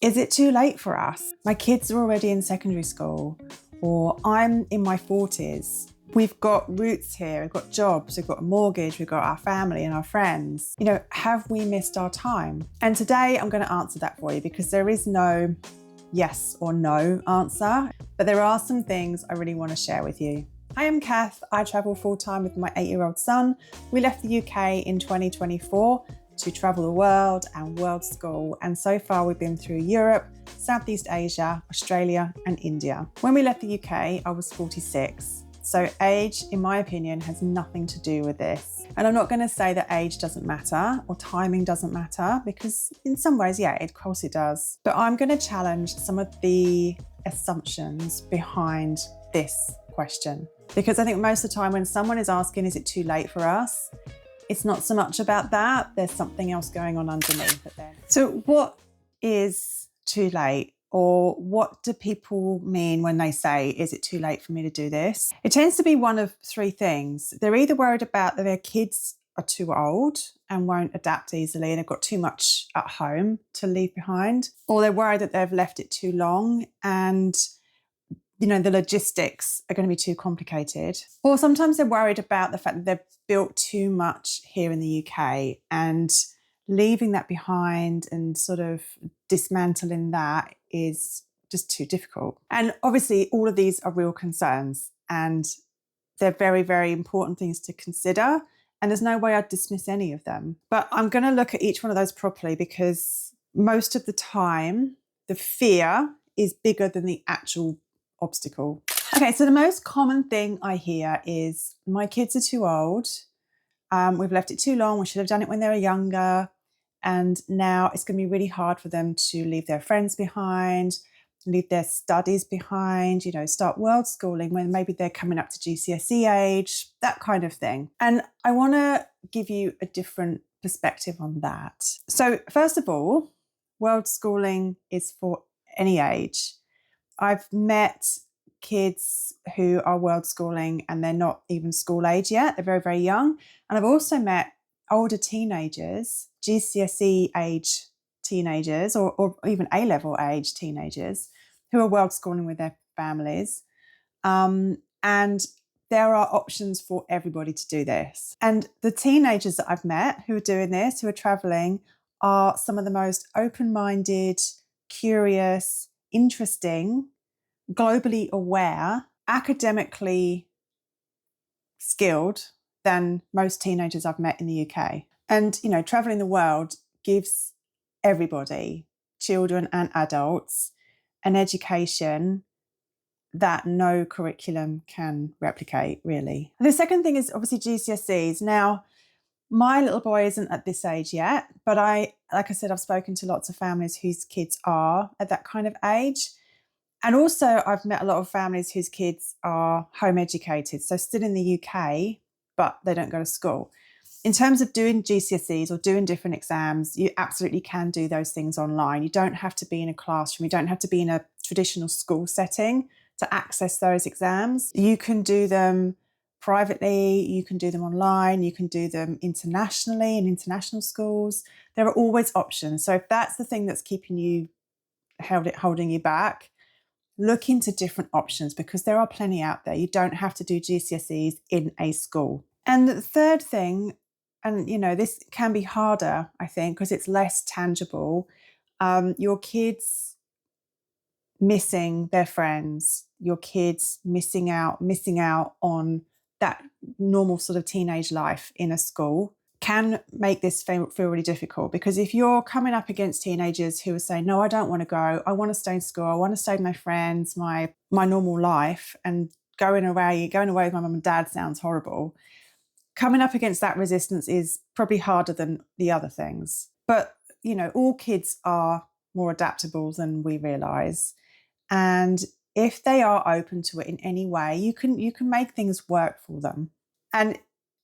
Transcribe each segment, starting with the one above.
Is it too late for us? My kids are already in secondary school, or I'm in my 40s. We've got roots here, we've got jobs, we've got a mortgage, we've got our family and our friends. Have we missed our time? And today I'm going to answer that for you, because there is no yes or no answer, but there are some things I really want to share with you. Hi, I'm Cath. I travel full-time with my 8-year-old son. We left the UK in 2024 to travel the world and world school. And so far we've been through Europe, Southeast Asia, Australia and India. When we left the UK, I was 46. So age, in my opinion, has nothing to do with this. And I'm not going to say that age doesn't matter or timing doesn't matter, because in some ways, yeah, of course it does. But I'm going to challenge some of the assumptions behind this question. Because I think most of the time when someone is asking, is it too late for us? It's not so much about that. There's something else going on underneath it then. So what is too late? Or what do people mean when they say, is it too late for me to do this? It tends to be one of three things. They're either worried about that their kids are too old and won't adapt easily and have got too much at home to leave behind, or they're worried that they've left it too long and the logistics are going to be too complicated. Or sometimes they're worried about the fact that they've built too much here in the UK and leaving that behind and sort of dismantling that is just too difficult. And obviously all of these are real concerns and they're very, very important things to consider. And there's no way I'd dismiss any of them. But I'm going to look at each one of those properly, because most of the time the fear is bigger than the actual obstacle. Okay, so the most common thing I hear is, my kids are too old. We've left it too long. We should have done it when they were younger. And now it's going to be really hard for them to leave their friends behind, leave their studies behind, start world schooling when maybe they're coming up to GCSE age, that kind of thing. And I want to give you a different perspective on that. So first of all, world schooling is for any age. I've met kids who are world schooling and they're not even school age yet. They're very, very young. And I've also met older teenagers, GCSE age teenagers, or even A-level age teenagers who are world schooling with their families. And there are options for everybody to do this. And the teenagers that I've met who are doing this, who are traveling, are some of the most open-minded, curious, interesting, globally aware, academically skilled than most teenagers I've met in the UK. And, traveling the world gives everybody, children and adults, an education that no curriculum can replicate, really. And the second thing is obviously GCSEs. Now, my little boy isn't at this age yet, but like I said, I've spoken to lots of families whose kids are at that kind of age. And also I've met a lot of families whose kids are home educated, so still in the UK, but they don't go to school. In terms of doing GCSEs or doing different exams, you absolutely can do those things online. You don't have to be in a classroom. You don't have to be in a traditional school setting to access those exams. You can do them privately, you can do them online, you can do them internationally in international schools. There are always options. So if that's the thing that's keeping you, holding you back, look into different options, because there are plenty out there. You don't have to do GCSEs in a school. And the third thing, and this can be harder, I think, because it's less tangible. Your kids missing their friends, your kids missing out on that normal sort of teenage life in a school can make this feel really difficult. Because if you're coming up against teenagers who are saying, no, I don't want to go, I want to stay in school, I want to stay with my friends, my normal life, and going away with my mum and dad sounds horrible. Coming up against that resistance is probably harder than the other things. But, all kids are more adaptable than we realise. And if they are open to it in any way, you can make things work for them. And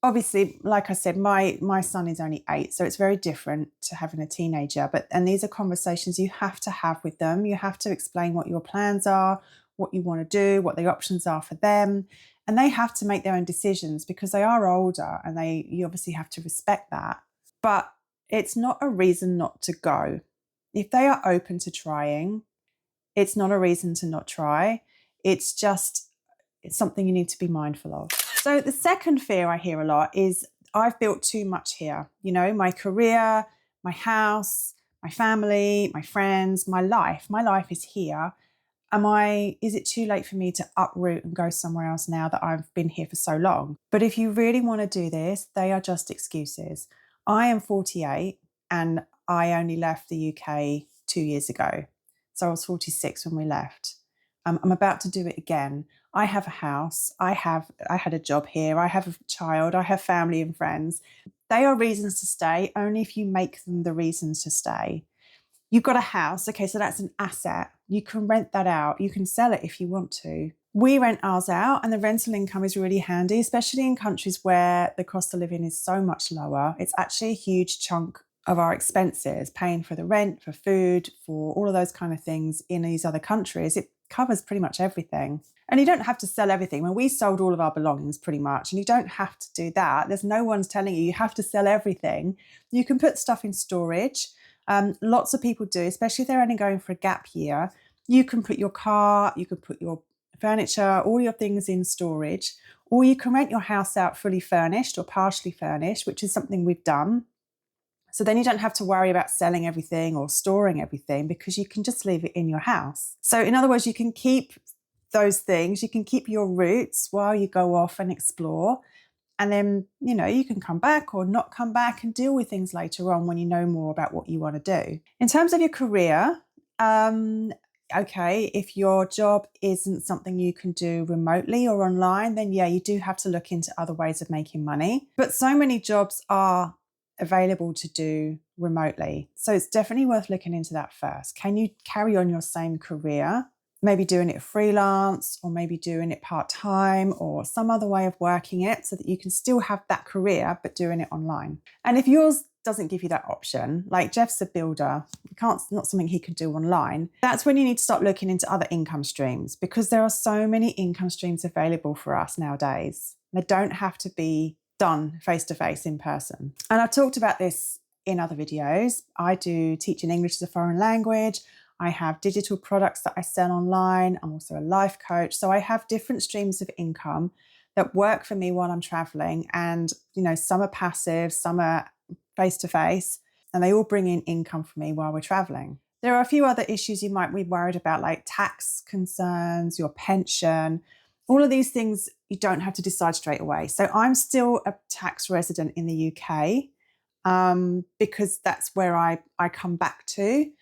obviously, like I said, my son is only 8, so it's very different to having a teenager. And these are conversations you have to have with them. You have to explain what your plans are, what you want to do, what the options are for them. And they have to make their own decisions, because they are older and you obviously have to respect that. But it's not a reason not to go. If they are open to trying, it's not a reason to not try. It's something you need to be mindful of. So the second fear I hear a lot is I've built too much here. You know, my career, my house, my family, my friends, my life. My life is here. Is it too late for me to uproot and go somewhere else now that I've been here for so long? But if you really want to do this, they are just excuses. I am 48 and I only left the UK 2 years ago. So I was 46 when we left. I'm about to do it again. I have a house. I had a job here. I have a child. I have family and friends. They are reasons to stay only if you make them the reasons to stay. You've got a house. Okay, so that's an asset. You can rent that out. You can sell it if you want to. We rent ours out and the rental income is really handy, especially in countries where the cost of living is so much lower. It's actually a huge chunk of our expenses, paying for the rent, for food, for all of those kind of things in these other countries. It covers pretty much everything. And you don't have to sell everything. Well, we sold all of our belongings pretty much, and you don't have to do that. There's no one's telling you have to sell everything. You can put stuff in storage. Lots of people do, especially if they're only going for a gap year. You can put your car, you can put your furniture, all your things in storage, or you can rent your house out fully furnished or partially furnished, which is something we've done. So then you don't have to worry about selling everything or storing everything because you can just leave it in your house. So in other words, you can keep those things, you can keep your roots while you go off and explore. And then, you can come back or not come back and deal with things later on when you know more about what you want to do. In terms of your career, okay, if your job isn't something you can do remotely or online, then yeah, you do have to look into other ways of making money. But so many jobs are available to do remotely. So it's definitely worth looking into that first. Can you carry on your same career? Maybe doing it freelance or maybe doing it part-time or some other way of working it so that you can still have that career but doing it online. And if yours doesn't give you that option, like Jeff's a builder, not something he can do online, that's when you need to start looking into other income streams because there are so many income streams available for us nowadays. They don't have to be done face-to-face in person. And I've talked about this in other videos. I do teaching English as a foreign language. I have digital products that I sell online. I'm also a life coach. So I have different streams of income that work for me while I'm traveling. And, some are passive, some are face-to-face, and they all bring in income for me while we're traveling. There are a few other issues you might be worried about, like tax concerns, your pension. All of these things you don't have to decide straight away. So I'm still a tax resident in the UK because that's where I come back to.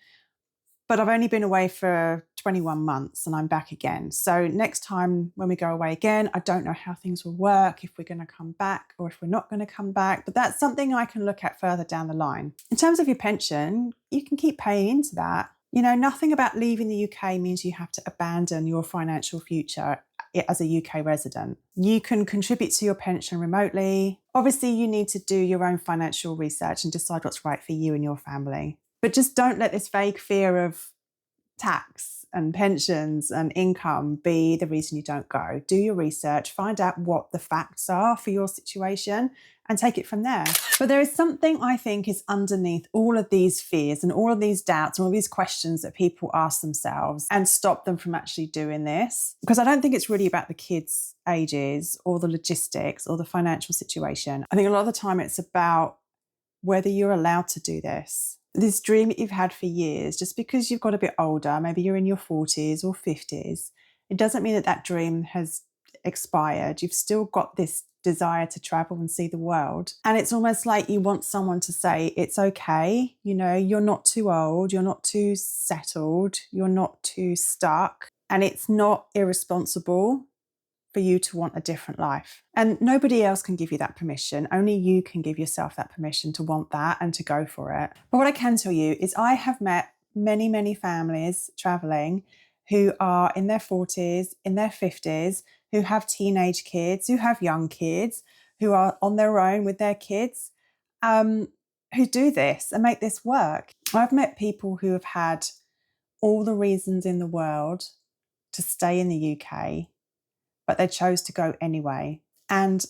But I've only been away for 21 months and I'm back again. So next time when we go away again, I don't know how things will work, if we're going to come back or if we're not going to come back. But that's something I can look at further down the line. In terms of your pension, you can keep paying into that. Nothing about leaving the UK means you have to abandon your financial future as a UK resident. You can contribute to your pension remotely. Obviously, you need to do your own financial research and decide what's right for you and your family. But just don't let this vague fear of tax and pensions and income be the reason you don't go. Do your research, find out what the facts are for your situation and take it from there. But there is something I think is underneath all of these fears and all of these doubts and all these questions that people ask themselves and stop them from actually doing this. Because I don't think it's really about the kids' ages or the logistics or the financial situation. I think a lot of the time it's about whether you're allowed to do this. This dream that you've had for years, just because you've got a bit older, maybe you're in your 40s or 50s, it doesn't mean that that dream has expired. You've still got this desire to travel and see the world. And it's almost like you want someone to say, it's okay, you're not too old, you're not too settled, you're not too stuck, and it's not irresponsible for you to want a different life. And nobody else can give you that permission. Only you can give yourself that permission to want that and to go for it. But what I can tell you is I have met many, many families traveling who are in their 40s, in their 50s, who have teenage kids, who have young kids, who are on their own with their kids, who do this and make this work. I've met people who have had all the reasons in the world to stay in the UK, but they chose to go anyway. And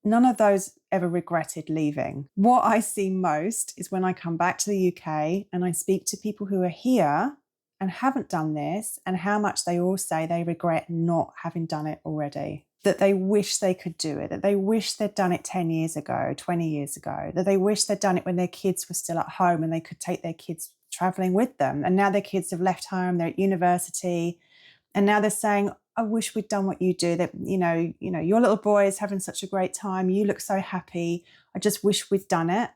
none of those ever regretted leaving. What I see most is when I come back to the UK and I speak to people who are here and haven't done this, and how much they all say they regret not having done it already. That they wish they could do it, that they wish they'd done it 10 years ago, 20 years ago, that they wish they'd done it when their kids were still at home and they could take their kids traveling with them. And now their kids have left home, they're at university, and now they're saying, I wish we'd done what you do. That, you know, your little boy is having such a great time. You look so happy. I just wish we'd done it.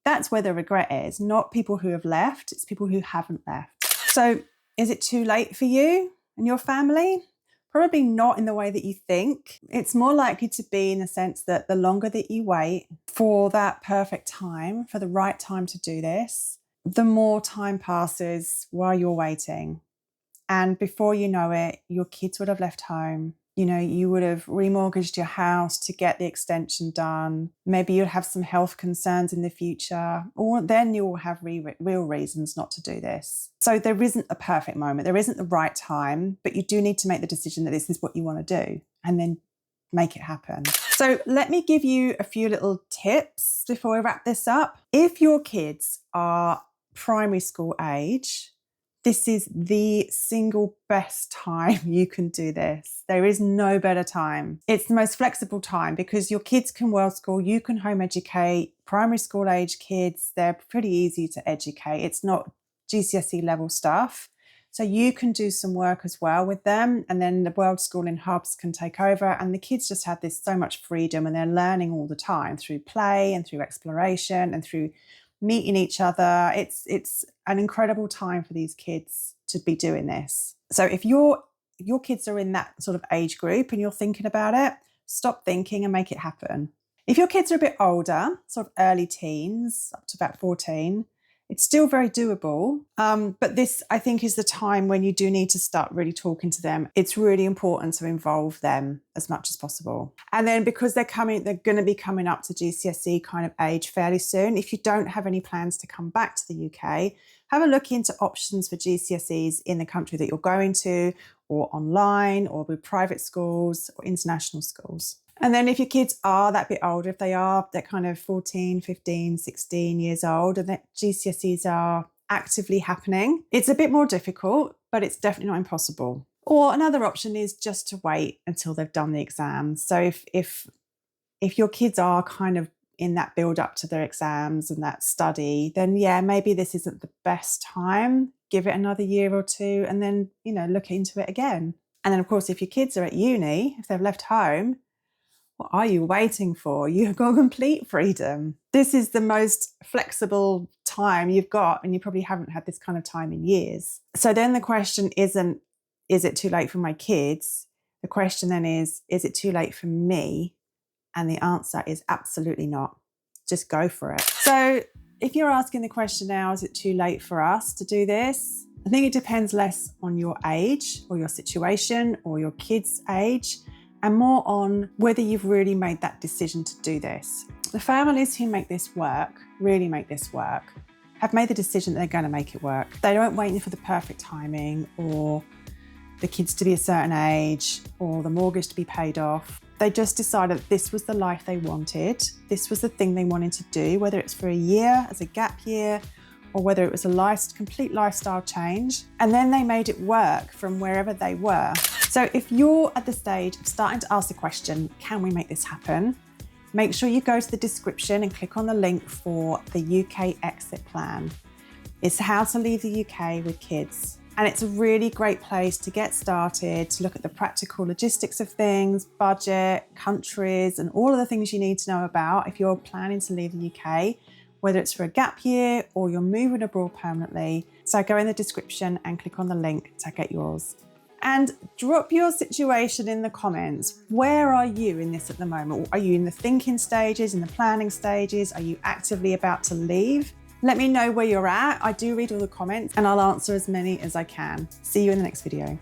That's where the regret is, not people who have left. It's people who haven't left. So is it too late for you and your family? Probably not in the way that you think. It's more likely to be in the sense that the longer that you wait for that perfect time, for the right time to do this, the more time passes while you're waiting. And before you know it, your kids would have left home. You know, you would have remortgaged your house to get the extension done. Maybe you'll have some health concerns in the future, or then you'll have real reasons not to do this. So there isn't a perfect moment. There isn't the right time, but you do need to make the decision that this is what you want to do and then make it happen. So let me give you a few little tips before we wrap this up. If your kids are primary school age, this is the single best time you can do this. There is no better time. It's the most flexible time because your kids can world school, you can home educate. Primary school age kids, they're pretty easy to educate. It's not GCSE level stuff. So you can do some work as well with them, and then the Worldschooling hubs can take over, and the kids just have this so much freedom, and they're learning all the time through play and through exploration and through meeting each other. It's an incredible time for these kids to be doing this. So if your kids are in that sort of age group and you're thinking about it, stop thinking and make it happen. If your kids are a bit older, sort of early teens, up to about 14, it's still very doable. But this, I think, is the time when you do need to start really talking to them. It's really important to involve them as much as possible. And then because they're going to be coming up to GCSE kind of age fairly soon, if you don't have any plans to come back to the UK, have a look into options for GCSEs in the country that you're going to, or online, or with private schools or international schools. And then if your kids are that bit older, if they're kind of 14, 15, 16 years old, and that GCSEs are actively happening, it's a bit more difficult, but it's definitely not impossible. Or another option is just to wait until they've done the exams. So if your kids are kind of in that build up to their exams and that study, then yeah, maybe this isn't the best time. Give it another year or two and then, look into it again. And then of course, if your kids are at uni, if they've left home, what are you waiting for? You've got complete freedom. This is the most flexible time you've got, and you probably haven't had this kind of time in years. So then the question isn't, is it too late for my kids? The question then is it too late for me? And the answer is absolutely not. Just go for it. So if you're asking the question now, is it too late for us to do this? I think it depends less on your age or your situation or your kids' age, and more on whether you've really made that decision to do this. The families who make this work, really make this work, have made the decision that they're going to make it work. They don't wait for the perfect timing or the kids to be a certain age or the mortgage to be paid off. They just decided that this was the life they wanted. This was the thing they wanted to do, whether it's for a year as a gap year or whether it was a complete lifestyle change. And then they made it work from wherever they were. So if you're at the stage of starting to ask the question, can we make this happen? Make sure you go to the description and click on the link for the UK exit plan. It's how to leave the UK with kids. And it's a really great place to get started, to look at the practical logistics of things, budget, countries, and all of the things you need to know about if you're planning to leave the UK, whether it's for a gap year or you're moving abroad permanently. So go in the description and click on the link to get yours. And drop your situation in the comments. Where are you in this at the moment? Are you in the thinking stages, in the planning stages? Are you actively about to leave? Let me know where you're at. I do read all the comments and I'll answer as many as I can. See you in the next video.